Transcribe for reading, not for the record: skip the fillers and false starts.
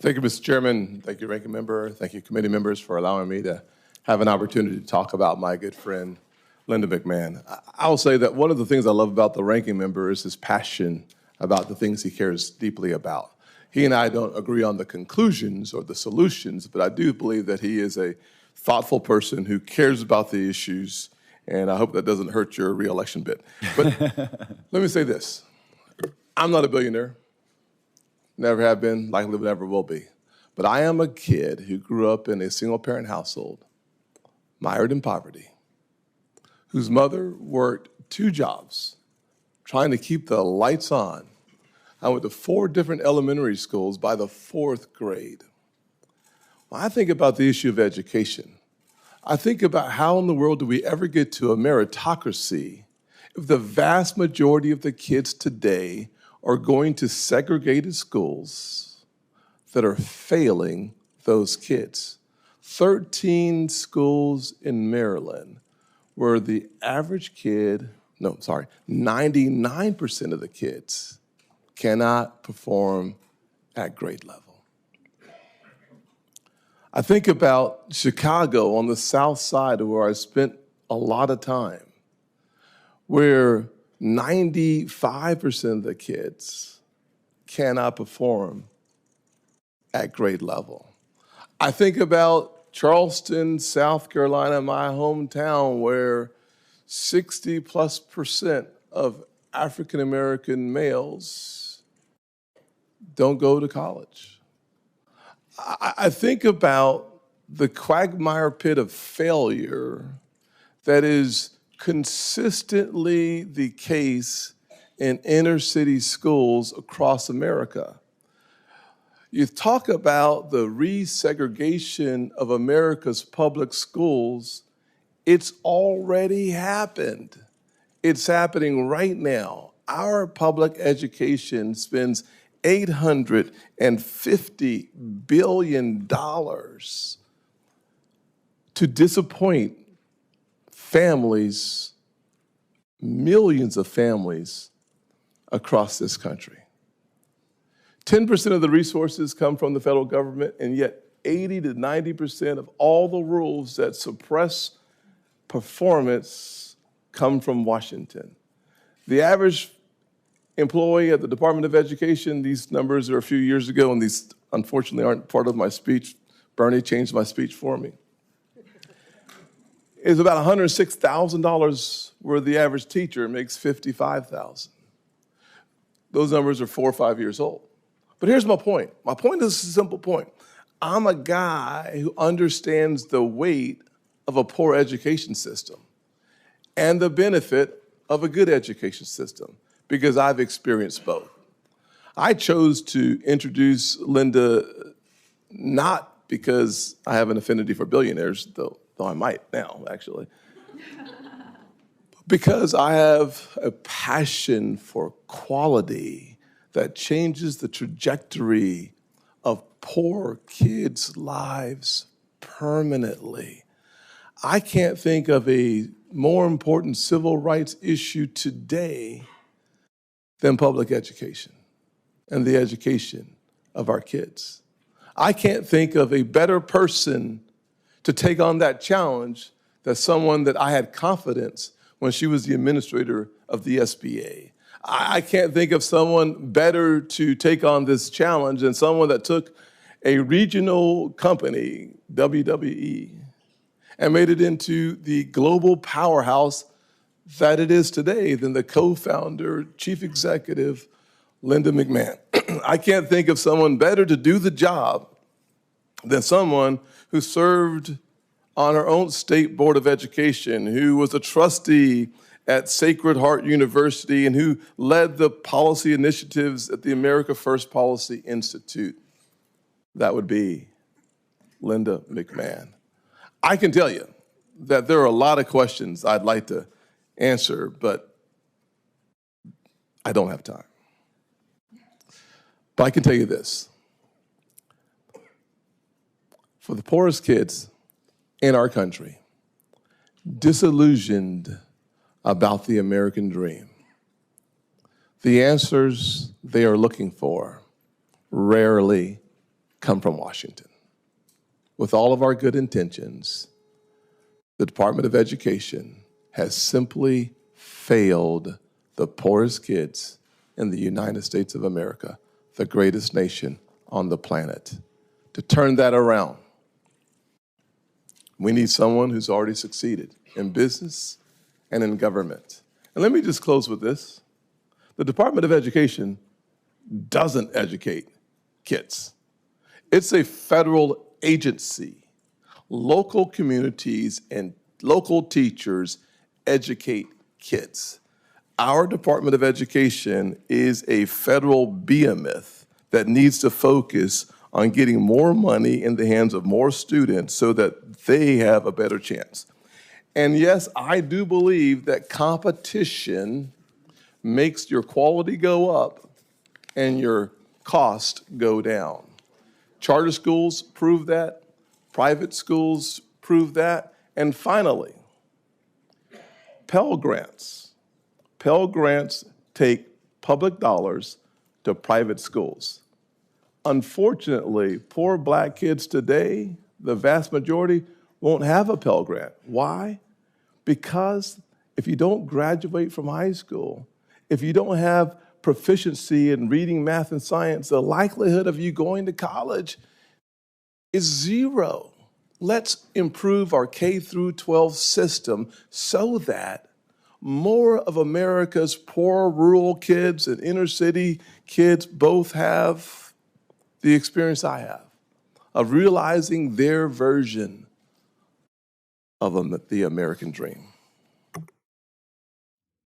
Thank you, Mr. Chairman. Thank you, Ranking Member. Thank you, committee members, for allowing me to have an opportunity to talk about my good friend, Linda McMahon. I will say that one of the things I love about the Ranking Member is his passion about the things he cares deeply about. He and I don't agree on the conclusions or the solutions, but I do believe that he is a thoughtful person who cares about the issues, and I hope that doesn't hurt your reelection bid. But let me say this. I'm not a billionaire. Never have been, likely never will be. But I am a kid who grew up in a single-parent household, mired in poverty, whose mother worked 2 jobs trying to keep the lights on. I went to 4 different elementary schools by the 4th grade. When I think about the issue of education, I think about how in the world do we ever get to a meritocracy if the vast majority of the kids today are going to segregated schools that are failing those kids. 13 schools in Maryland where the average kid, 99% of the kids cannot perform at grade level. I think about Chicago on the south side where I spent a lot of time, where 95% of the kids cannot perform at grade level. I think about Charleston, South Carolina, my hometown, where 60+% of African American males don't go to college. I think about the quagmire pit of failure that is consistently the case in inner city schools across America. You talk about the resegregation of America's public schools, it's already happened. It's happening right now. Our public education spends $850 billion to disappoint families, millions of families across this country. 10% of the resources come from the federal government, and yet 80 to 90% of all the rules that suppress performance come from Washington. The average employee at the Department of Education, these numbers are a few years ago, and these unfortunately aren't part of my speech. Bernie changed my speech for me. Is about $106,000, where the average teacher makes $55,000. Those numbers are 4 or 5 years old. But here's my point. My point is a simple point. I'm a guy who understands the weight of a poor education system and the benefit of a good education system because I've experienced both. I chose to introduce Linda not because I have an affinity for billionaires, though I might now, actually. Because I have a passion for quality that changes the trajectory of poor kids' lives permanently. I can't think of a more important civil rights issue today than public education and the education of our kids. I can't think of a better person to take on that challenge than someone that I had confidence when she was the administrator of the SBA. I can't think of someone better to take on this challenge than someone that took a regional company, WWE, and made it into the global powerhouse that it is today than the co-founder, chief executive, Linda McMahon. I can't think of someone better to do the job than someone who served on her own state board of education, who was a trustee at Sacred Heart University, and who led the policy initiatives at the America First Policy Institute. That would be Linda McMahon. I can tell you that there are a lot of questions I'd like to answer, but I don't have time. But I can tell you this. For the poorest kids in our country, disillusioned about the American dream, the answers they are looking for rarely come from Washington. With all of our good intentions, the Department of Education has simply failed the poorest kids in the United States of America, the greatest nation on the planet. To turn that around, we need someone who's already succeeded in business and in government. And let me just close with this. The Department of Education doesn't educate kids. It's a federal agency. Local communities and local teachers educate kids. Our Department of Education is a federal behemoth that needs to focus on getting more money in the hands of more students so that they have a better chance. And yes, I do believe that competition makes your quality go up and your cost go down. Charter schools prove that, private schools prove that, and finally, Pell Grants. Pell Grants take public dollars to private schools. Unfortunately, poor black kids today, the vast majority, won't have a Pell Grant. Why? Because if you don't graduate from high school, if you don't have proficiency in reading, math, and science, the likelihood of you going to college is zero. Let's improve our K through 12 system so that more of America's poor rural kids and inner city kids both have the experience I have of realizing their version of the American dream.